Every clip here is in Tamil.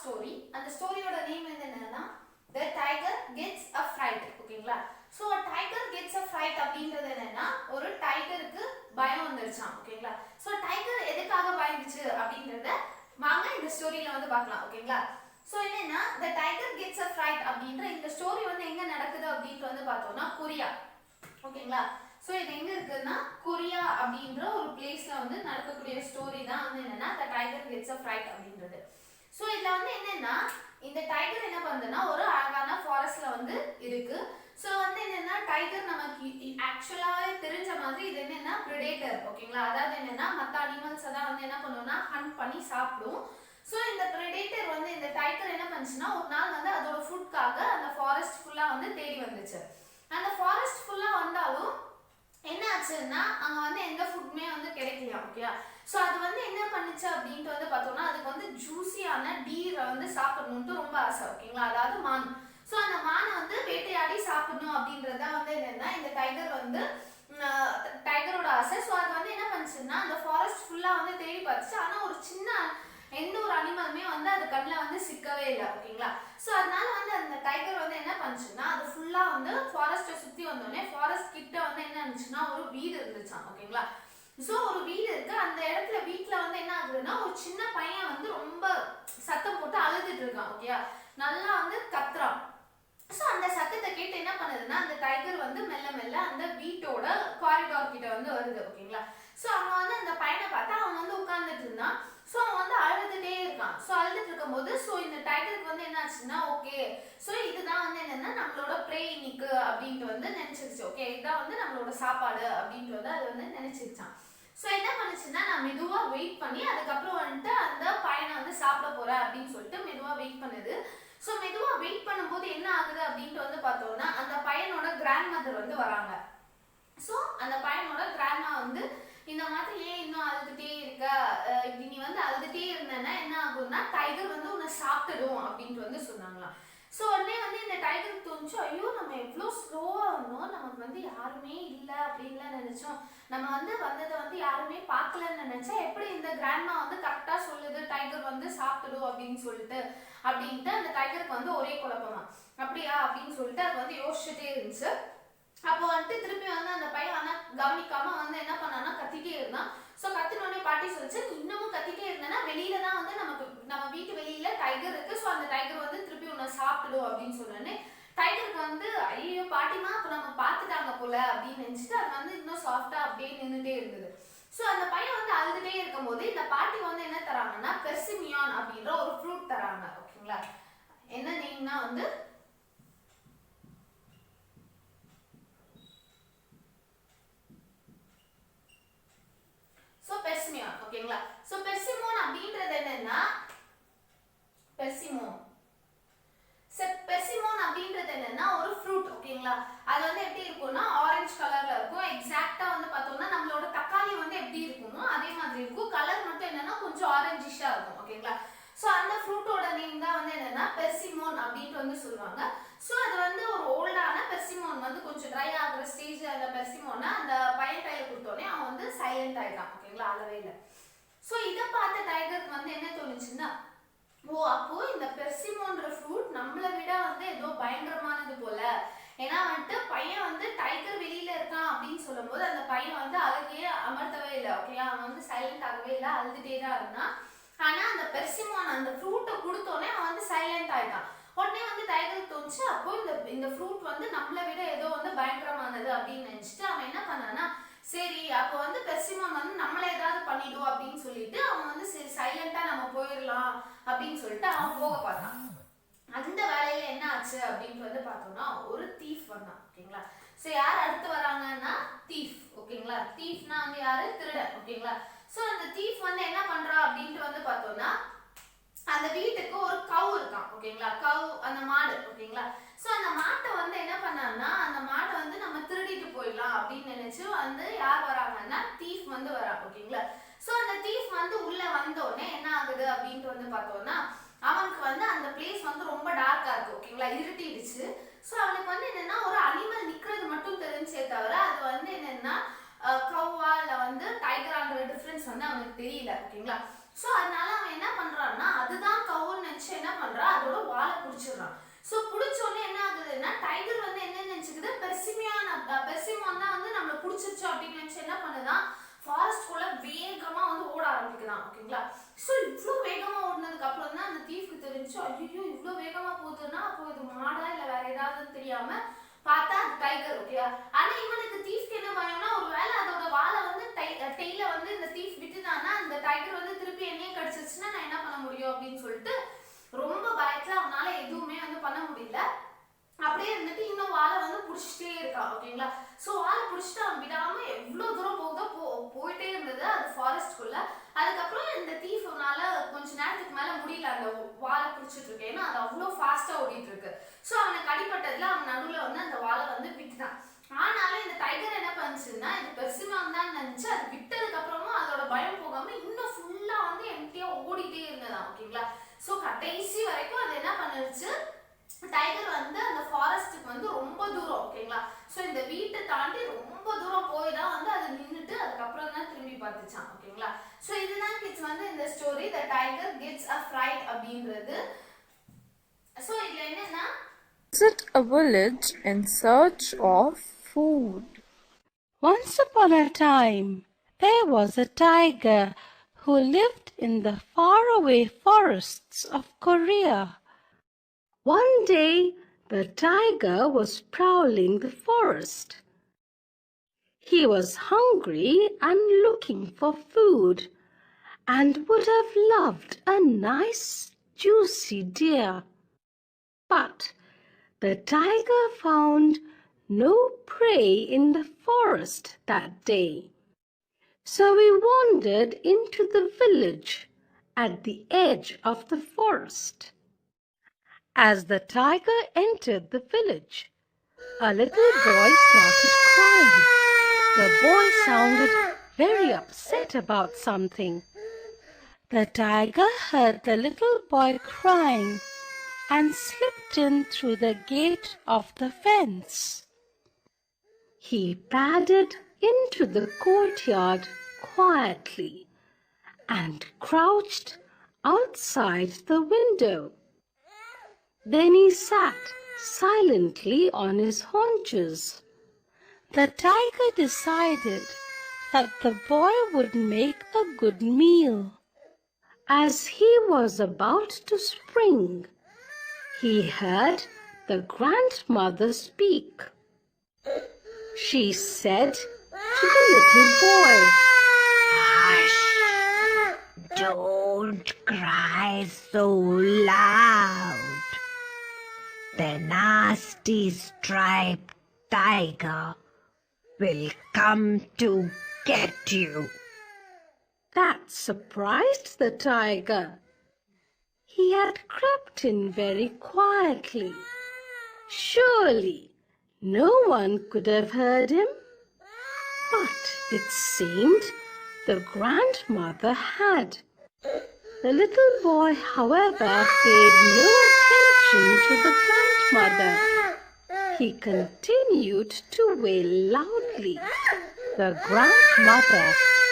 ஸ்டோரி. அந்த ஸ்டோரியோட நேம் என்னன்னா The Tiger Gets a Fright. ஓகேங்களா? ஸோ டைகர் கெட்ஸ் அ ஃப்ரைட் அப்படின்றது என்னன்னா ஒரு டைகருக்கு பயம் வந்துருச்சான். ஓகேங்களா? ஸோ டைகர் எதுக்காக பயந்துச்சு அப்படின்றத வாங்க இந்த ஸ்டோரியில வந்து பார்க்கலாம். ஓகேங்களா? ஸோ என்னன்னா The Tiger Gets a Fright அப்படின்ற இந்த ஸ்டோரி வந்து எங்க நடக்குது அப்படின்ட்டு வந்து பார்த்தோம்னா கொரியா. ஓகேங்களா? ஸோ இது எங்க இருக்குன்னா கொரியா அப்படின்ற ஒரு பிளேஸ்ல வந்து நடக்கக்கூடிய ஸ்டோரி தான் வந்து என்னன்னா The Tiger Gets a Fright அப்படின்றது. ஸோ இதுல வந்து என்னன்னா இந்த டைகர் என்ன பண்ணுதுன்னா ஒரு அழகான ஃபாரஸ்ட்ல வந்து இருக்கு. ஸோ வந்து என்னன்னா டைகர் நமக்கு ஆக்சுவலாவே தெரிஞ்ச மாதிரி இது என்னன்னா பிரெடேட்டர். ஓகேங்களா? அதாவது என்னன்னா மற்ற அனிமல்ஸை தான் வந்து என்ன பண்ணுவோம்னா ஹண்ட் பண்ணி சாப்பிடும். ஸோ இந்த பிரெடேட்டர் வந்து இந்த டைகர் என்ன பண்ணுச்சுன்னா ஒரு நாள் வந்து அதோட ஃபுட்காக அந்த ஃபாரஸ்ட் ஃபுல்லா வந்து தேடி வந்துச்சு. அந்த ஃபாரஸ்ட் ஃபுல்லா வந்தாலும் என்ன ஆச்சுன்னா அங்க வந்து எந்த ஃபுட்மே வந்து கிடைக்கலையா. ஓகே, ஸோ அது வந்து என்ன பண்ணுச்சு அப்படின்ட்டு வந்து பார்த்தோம்னா அதுக்கு வந்து ஜூஸியான டீரை வந்து சாப்பிடணும்ட்டு ரொம்ப ஆசை. ஓகேங்களா? அதாவது மான். ஸோ அந்த மானை வந்து வேட்டையாடி சாப்பிடணும் அப்படின்றத வந்து என்னன்னா இந்த டைகர் வந்து டைகரோட ஆசை. ஸோ அது வந்து என்ன பண்ணுச்சுன்னா அந்த ஃபாரஸ்ட் ஃபுல்லா வந்து தேடி பார்த்துச்சு. ஆனால் ஒரு சின்ன எந்த ஒரு அனிமலுமே வந்து அது கண்ணில் வந்து சிக்கவே இல்லை. ஓகேங்களா? ஸோ அதனால வந்து அந்த டைகர் வந்து என்ன பண்ணுச்சுன்னா அது ஃபுல்லா வந்து ஃபாரஸ்ட்டை சுற்றி வந்தோடனே ஃபாரஸ்ட் கிட்ட வந்து என்ன இருந்துச்சுன்னா ஒரு வீடு இருந்துச்சான். ஓகேங்களா? ஸோ ஒரு வீடு இருக்கு. அந்த இடத்துல வீட்டில் வந்து என்ன ஆகுதுன்னா ஒரு சின்ன பையன் வந்து ரொம்ப சத்தம் போட்டு அழுதுட்டு இருக்கான். ஓகேயா? நல்லா வந்து கத்துறான். ஸோ அந்த சத்தத்தை கேட்டு என்ன பண்ணுதுன்னா அந்த டைகர் வந்து மெல்ல மெல்ல அந்த வீட்டோட காரிடார் கிட்ட வந்து வருது. ஓகேங்களா? ஸோ அவன் வந்து அந்த பையனை பார்த்தா அவன் வந்து உட்கார்ந்துட்டு இருந்தான். ஸோ அவன் வந்து அழுதுகிட்டே இருக்கான். ஸோ அழுதுட்டு இருக்கும்போது ஸோ இந்த டைகருக்கு வந்து என்ன ஆச்சுன்னா ஓகே ஸோ இதுதான் வந்து என்னன்னா நம்மளோட ப்ரே இன்னைக்கு அப்படின்ட்டு வந்து நினைச்சிருச்சு. ஓகே, இதுதான் வந்து நம்மளோட சாப்பாடு அப்படின்ட்டு வந்து அது வந்து நினைச்சிருச்சான். ஸோ என்ன பண்ணுச்சுன்னா நான் மெதுவாக வெயிட் பண்ணி அதுக்கப்புறம் வந்துட்டு அந்த பையனை வந்து சாப்பிட போறேன் அப்படின்னு சொல்லிட்டு மெதுவாக வெயிட் பண்ணுது. ஸோ மெதுவாக வெயிட் பண்ணும்போது என்ன ஆகுது அப்படின்ட்டு வந்து பார்த்தோம்னா அந்த பையனோட கிராண்ட் மதர் வந்து வராங்க. ஸோ அந்த பையனோட கிராண்ட்மா வந்து இந்த மாதிரி ஏன் இன்னும் அழுதுகிட்டே இருக்க, இப்படி நீ வந்து அழுதுகிட்டே இருந்தேன்னா என்ன ஆகும்னா டைகர் வந்து உன்னை சாப்பிட்டுடும் அப்படின்ட்டு வந்து சொன்னாங்களாம். ஸோ உடனே வந்து இந்த டைகருக்கு தோணுச்சு ஐயோ நம்ம எவ்வளோ ஸ்லோவாக வந்தோம், நமக்கு வந்து யாருமே இல்லை அப்படின்லாம் நினைச்சோம், நம்ம வந்து வந்ததை வந்து யாருமே பார்க்கலன்னு நினைச்சா எப்படி இந்த கிராண்ட்மா வந்து கரெக்டாக சொல்லுது டைகர் வந்து சாப்பிட்டுடும் அப்படின்னு சொல்லிட்டு அப்படின்ட்டு அந்த டைகருக்கு வந்து ஒரே குழப்பமா. அப்படியா அப்படின்னு சொல்லிட்டு அது வந்து யோசிச்சுட்டே இருந்துச்சு. அப்போ வந்துட்டு திருப்பி வந்து அந்த பையன் ஆனால் கவனிக்காம வந்து என்ன பண்ணான்னா கத்திட்டே இருந்தான். ஸோ கத்தினோடனே பாட்டி சொல்லிச்சு இன்னமும் கத்திட்டே இருந்தேன்னா வெளியில தான் வந்து நம்ம வீட்டு வெளியில டைகர் இருக்கு. ஸோ அந்த டைகர் வந்து திருப்பி உன்னை சாப்பிடுடும் அப்படின்னு சொன்னோடனே டைகருக்கு வந்து ஐயோ பாட்டிமா அப்போ நம்ம பார்த்துட்டாங்க போல அப்படின்னு நினைச்சிட்டு அது வந்து இன்னும் சாஃப்டா அப்படியே நின்றுட்டே இருந்தது. ஸோ அந்த பையன் வந்து அழுதுட்டே இருக்கும் போது இந்த பாட்டி வந்து என்ன தராங்கன்னா பெர்சிமியான் அப்படின்ற ஒரு ஃப்ரூட் தராங்க. ஓகேங்களா? என்ன நேம்னா வந்து பெர்சிமியான். ஓகேங்களா? சோ பெர்சிமோன் அப்படின்றது என்னன்னா பெர்சிமோன் அப்படின்றது என்னன்னா ஒரு ஃப்ரூட். ஓகேங்களா? அது வந்து எப்படி இருக்கும்னா ஆரஞ்சு கலர்ல இருக்கும். எக்ஸாக்ட்டா வந்து பார்த்தோம்னா நம்மளோட தக்காளி வந்து எப்படி இருக்குமோ அதே மாதிரி இருக்கும். கலர் மட்டும் என்னன்னா கொஞ்சம் ஆரஞ்சிஷா இருக்கும். ஓகேங்களா? ஸோ அந்த ஃப்ரூட்டோட நேம் தான் வந்து என்னன்னா பெர்சிமோன் அப்படின்ட்டு வந்து சொல்லுவாங்க. ஸோ அது வந்து ஒரு ஓல்டான பெர்சிமோன் வந்து கொஞ்சம் ட்ரை ஆகுற ஸ்டேஜ் அந்த பெர்சிமோனை அந்த பையன் கையில் கொடுத்தோடனே அவன் வந்து சைலண்ட் ஆயிட்டான். ஓகேங்களா? அளவே இல்லை. ஸோ இதை பார்த்த டைகருக்கு வந்து என்ன தோணுச்சுன்னா ஓ அப்போ இந்த பெர்சிமோன்ற ஃப்ரூட் நம்மளை விட வந்து ஏதோ பயங்கரமானது போல. ஏன்னா வந்துட்டு பையன் வந்து டைகர் வெளியில இருக்கான் அப்படின்னு சொல்லும் போது அந்த பையன் வந்து அழுகையே அமர்த்தவே இல்லை. ஓகே, அவன் வந்து சைலண்ட் ஆகவே இல்லை, அழுதுட்டே தான் இருந்தான். ஆனா அந்த பெர்சிமோன் அந்த ஃப்ரூட்டை கொடுத்தோடனே அவன் வந்து சைலண்ட் ஆயிட்டான். உடனே வந்து டைகருக்கு தோணுச்சு அப்போ இந்த ஃப்ரூட் வந்து நம்மளை விட ஏதோ வந்து பயங்கரமானது அப்படின்னு நினைச்சிட்டு அவன் என்ன பண்ணானா சரி அப்போ வந்து பெர்சிமோன் வந்து நம்மள ஏதாவது பண்ணிடும் அப்படின்னு சொல்லிட்டு அவன் வந்து சரி சைலண்டா நம்ம போயிடலாம் அப்படின்னு சொல்லிட்டு அவன் போக பார்த்தான். அந்த வேலையில என்ன ஆச்சு அப்படின்னு வந்து பார்த்தோம்னா ஒரு தீஃப் வந்தான். ஓகேங்களா? ஸோ யார் அடுத்து வராங்கன்னா தீஃப். ஓகேங்களா? தீஃப்னா வந்து யாரு திருடன். ஓகேங்களா? ஸோ அந்த தீஃப் வந்து என்ன பண்றா அப்படின்ட்டு வந்து பார்த்தோம்னா அந்த வீட்டுக்கு ஒரு கவு இருக்கான். ஓகேங்களா? கவு அந்த மாடு. ஓகேங்களா? ஸோ அந்த மாட்டை வந்து என்ன பண்ணான்னா அந்த மாட்டை வந்து நம்ம திருடிட்டு போயிடலாம் அப்படின்னு நினைச்சு வந்து யார் வராங்கன்னா தீஃப் வந்து வரான். ஓகேங்களா? ஸோ அந்த தீஃப் வந்து உள்ள வந்தோடனே என்ன ஆகுது அப்படின்ட்டு வந்து பார்த்தோம்னா அவனுக்கு வந்து அந்த பிளேஸ் வந்து ரொம்ப டார்க்கா இருக்கு. ஓகேங்களா? இருட்டிடுச்சு. ஸோ அவனுக்கு வந்து என்னன்னா ஒரு அனிமல் நிக்கிறது மட்டும் தெரிஞ்சே தவிர அது வந்து என்னன்னா கவ்வா இல்லை வந்து டைகரான்ற டிஃபரன்ஸ் வந்து அவனுக்கு தெரியல. ஓகேங்களா? ஸோ அதனால அவன் என்ன பண்றான்னா அதுதான் கவுன்னு நினைச்சு என்ன பண்றா, அதோட வாலை புடிச்சிடுறான். ஸோ புடிச்ச உடனே என்ன ஆகுதுன்னா டைகர் வந்து என்ன நினைச்சுக்குது, பெர்சிமான் தான் வந்து நம்மளை புடிச்சிருச்சு அப்படின்னு நினைச்சு என்ன பண்ணுதான், ஃபாரஸ்ட்குள்ள வேகமா வந்து ஓட ஆரம்பிக்குதான். ஓகேங்களா? ஸோ இவ்வளோ வேகமா ஓடினதுக்கு அப்புறம் தான் அந்த தீஃப்க்கு தெரிஞ்சு, ஐயோ இவ்வளோ வேகமா போகுதுன்னா அப்போ இது மாடா இல்லை வேற ஏதாவதுன்னு தெரியாம பார்த்தா டைகர். ஓகேயா? ஆனா இவனுக்கு தீஃப்க்கு என்ன பயம்னா, ஒருவேளை அதோட வாலை வந்து டெய்ல வந்து இந்த தீஃப் விட்டுதானா அந்த டைகர் வந்து திருப்பி என்னையே கடிச்சிருச்சுன்னா நான் என்ன பண்ண முடியும் அப்படின்னு சொல்லிட்டு ரொம்ப பயத்துல அவனால எதுவுமே வந்து பண்ண முடியல. அப்படியே இருந்துட்டு இன்னும் வாழை வந்து புடிச்சிட்டே இருக்கான். ஓகேங்களா? ஸோ வாழை புடிச்சிட்டு அவன் விடாம எவ்வளவு தூரம் போகுதோ போயிட்டே இருந்தது அது ஃபாரஸ்ட்குள்ள. அதுக்கப்புறம் இந்த தீஃப்னால கொஞ்ச நேரத்துக்கு மேல முடியல அந்த வாழை புடிச்சிட்டு இருக்கு, ஏன்னா அது அவ்வளவு ஃபாஸ்டா ஓடிட்டு இருக்கு. ஸோ அவனுக்கு அடிப்பட்டதுல அவன் நடுவுல வந்து அந்த வாழை வந்து விட்டுட்டான். ஆனாலும் இந்த டைகர் என்ன பண்ணுச்சுன்னா இது பெர்சிமான் தான் நினைச்சு அது விட்டதுக்கு அப்புறமும் அதோட பயம் போகாம இன்னும் ஃபுல்லா வந்து எம்டியா ஓடிட்டே இருந்ததான். ஓகேங்களா? ஸோ கடைசி வரைக்கும் அது என்ன பண்ணுச்சு, டைகர் வந்து அந்த ஃபாரஸ்ட்டுக்கு வந்து ரொம்ப தூரம். ஓகேங்களா? ஸோ இந்த வீட்டை தாண்டி ரொம்ப தூரம் போய் தான் வந்து அது நின்றுட்டு அதுக்கப்புறம் தான் திரும்பி பார்த்துச்சான். ஓகேங்களா? ஸோ இதுதான் கிட்ஸ் வந்து இந்த story the tiger gets a fried அப்படின்றது. ஸோ இதுல என்னன்னா, visit a village in search of food. Once upon a time, there was a tiger who lived in the faraway forests of Korea. One day, the tiger was prowling the forest. He was hungry and looking for food, and would have loved a nice, juicy deer. But the tiger found no prey in the forest that day. So he wandered into the village at the edge of the forest. As the tiger entered the village, a little boy started crying. The boy sounded very upset about something. The tiger heard the little boy crying and slipped in through the gate of the fence. He padded into the courtyard quietly and crouched outside the window. Then he sat silently on his haunches. The tiger decided that the boy would make a good meal. As he was about to spring, he heard the grandmother speak. She said to the little boy, "Hush! Don't cry so loud. The nasty striped tiger will come to get you." That surprised the tiger. He had crept in very quietly. Surely no one could have heard him. But it seemed the grandmother had. The little boy, however, paid no attention to the grandmother. He continued to wail loudly. The grandmother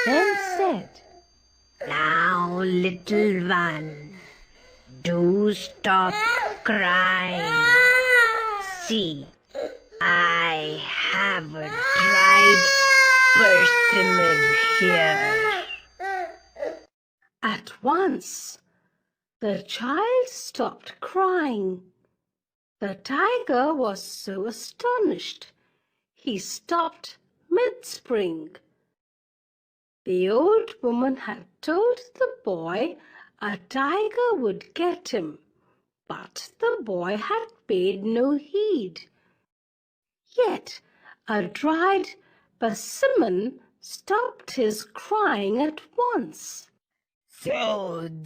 then said, "Now, little one, do stop crying. See, I have a dried persimmon here." At once, the child stopped crying. The tiger was so astonished, he stopped mid-spring. The old woman had told the boy a tiger would get him, but the boy had paid no heed. Yet a dried persimmon stopped his crying at once. "So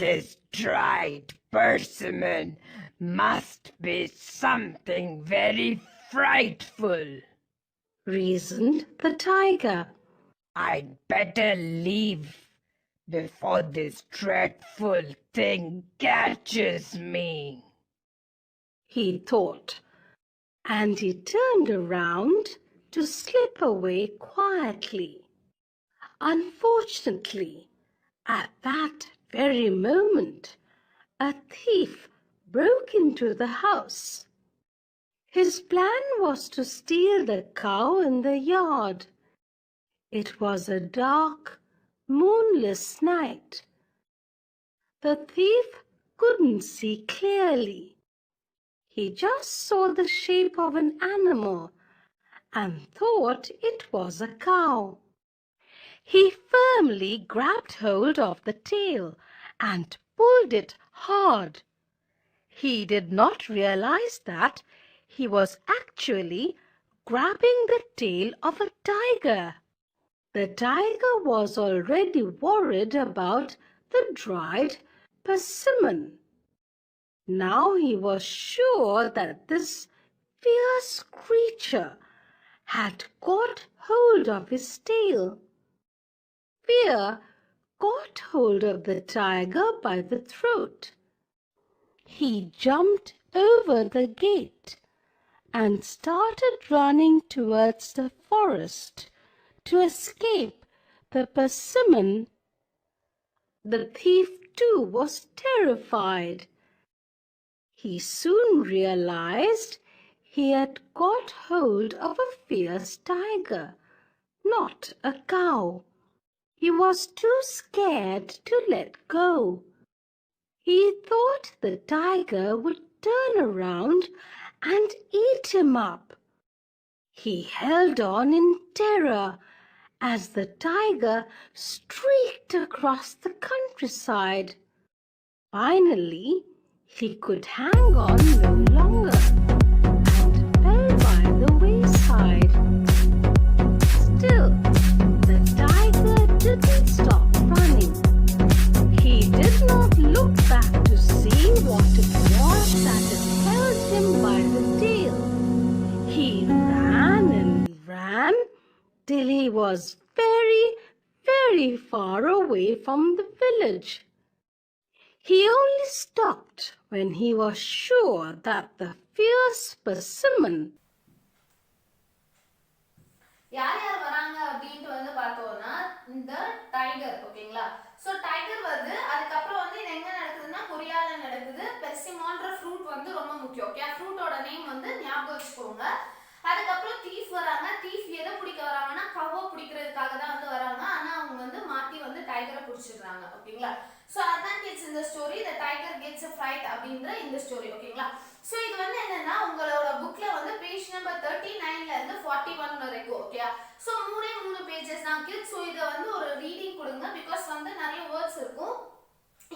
this dried persimmon must be something very frightful," reasoned the tiger. "I'd better leave before this dreadful thing catches me," he thought, and he turned around to slip away quietly. Unfortunately, at that very moment, a thief broke into the house. His plan was to steal the cow in the yard. It was a dark, moonless night. The thief couldn't see clearly. He just saw the shape of an animal and thought it was a cow. He firmly grabbed hold of the tail and pulled it hard. He did not realize that he was actually grabbing the tail of a tiger. The tiger was already worried about the dried persimmon. Now he was sure that this fierce creature had got hold of his tail. Fear caught hold of the tiger by the throat. He jumped over the gate and started running towards the forest to escape the persimmon. The thief too was terrified. He soon realized he had got hold of a fierce tiger, not a cow. He was too scared to let go. He thought the tiger would turn around and eat him up. He held on in terror as the tiger streaked across the countryside. Finally, he could hang on no longer and fell by the wayside. Still, the tiger didn't stop running. He did not look back to see what it was that had held him by the tail. He ran and ran till he was very, very far away from the village. He only stopped when he was sure that the fierce persimmon. யார் யார் வராங்க அப்படின்ட்டு வந்து பார்த்தோம்னா இந்த டைகர், ஓகேங்களா. ஸோ டைகர் வருது. அதுக்கப்புறம் வந்து இது எங்க நடக்குதுன்னா கொரியால நடக்குது. பெர்சிமான்ற ஃப்ரூட் வந்து ரொம்ப முக்கியம். ஓகே, ஃப்ரூட்டோட நேம் வந்து ஞாபகம் வச்சுக்கோங்க. அதுக்கப்புறம் தீஃப் வராங்க. தீஃப் எதை பிடிக்க வராங்கன்னா கவ்வை பிடிக்கிறதுக்காக தான் வந்து வராங்க. ஆனா அவங்க வந்து மாத்தி வந்து டைகரை பிடிச்சிடுறாங்க, ஓகேங்களா. ஸோ அதான் கிட்ஸ் இந்த story, the tiger gets a fright அப்படின்ற இந்த ஸ்டோரி, ஓகேங்களா. ஸோ இது வந்து என்னன்னா உங்களோட புக்ல வந்து பேஜ் நம்பர் 39ல இருந்து 41 வரைக்கும், ஓகே. ஸோ மூணே 3 பேஜஸ் தான் கிட்ஸ். ஸோ இதை வந்து ஒரு ரீடிங் கொடுங்க, பிகாஸ் வந்து நிறைய வேர்ட்ஸ் இருக்கும்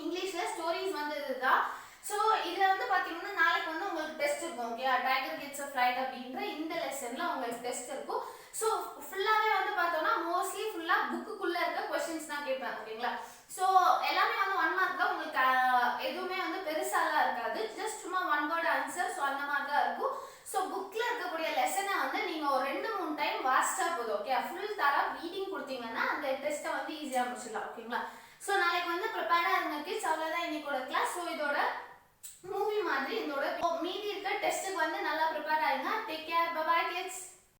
இங்கிலீஷ்ல. ஸ்டோரிஸ் வந்து இதுதான். ஸோ இதுல வந்து பாத்தீங்கன்னா நாளைக்கு வந்து உங்களுக்கு டெஸ்ட் இருக்கும், okay. Tiger gets a fright அப்படின்ற இந்த லெசன்ல உங்களுக்கு டெஸ்ட் இருக்கும். ஸோ ஃபுல்லாவே வந்து பார்த்தோம்னா மோஸ்ட்லி ஃபுல்லா புக்குக்குள்ள இருக்க கொஸ்டின்ஸ் தான் கேட்பேன், ஓகேங்களா. ஸோ எல்லாமே வந்து 1 மார்க் தான். உங்களுக்கு எதுவுமே வந்து பெருசாலாம் இருக்காது, ஜஸ்ட் சும்மா 1 வேர்ட் ஆன்சர். ஸோ அந்த மாதிரி தான் இருக்கும். ஸோ புக்ல இருக்கக்கூடிய லெசனை வந்து நீங்க ஒரு 2-3 டைம் வாசிச்சா போதும், ஓகே. ஃபுல் தரா ரீடிங் கொடுத்தீங்கன்னா அந்த டெஸ்ட்டை வந்து ஈஸியா முடிச்சிடலாம், ஓகேங்களா. ஸோ நாளைக்கு வந்து ப்ரிப்பேர்டா இருங்க கிட்ஸ். அவ்வளோதான் இன்னைக்கோட கிளாஸ். ஸோ இதோட மூவி மாதிரி இதோட மீதி இருக்க டெஸ்ட்டுக்கு வந்து நல்லா ப்ரிப்பேர் ஆயிருங்க. Take care, bye bye kids.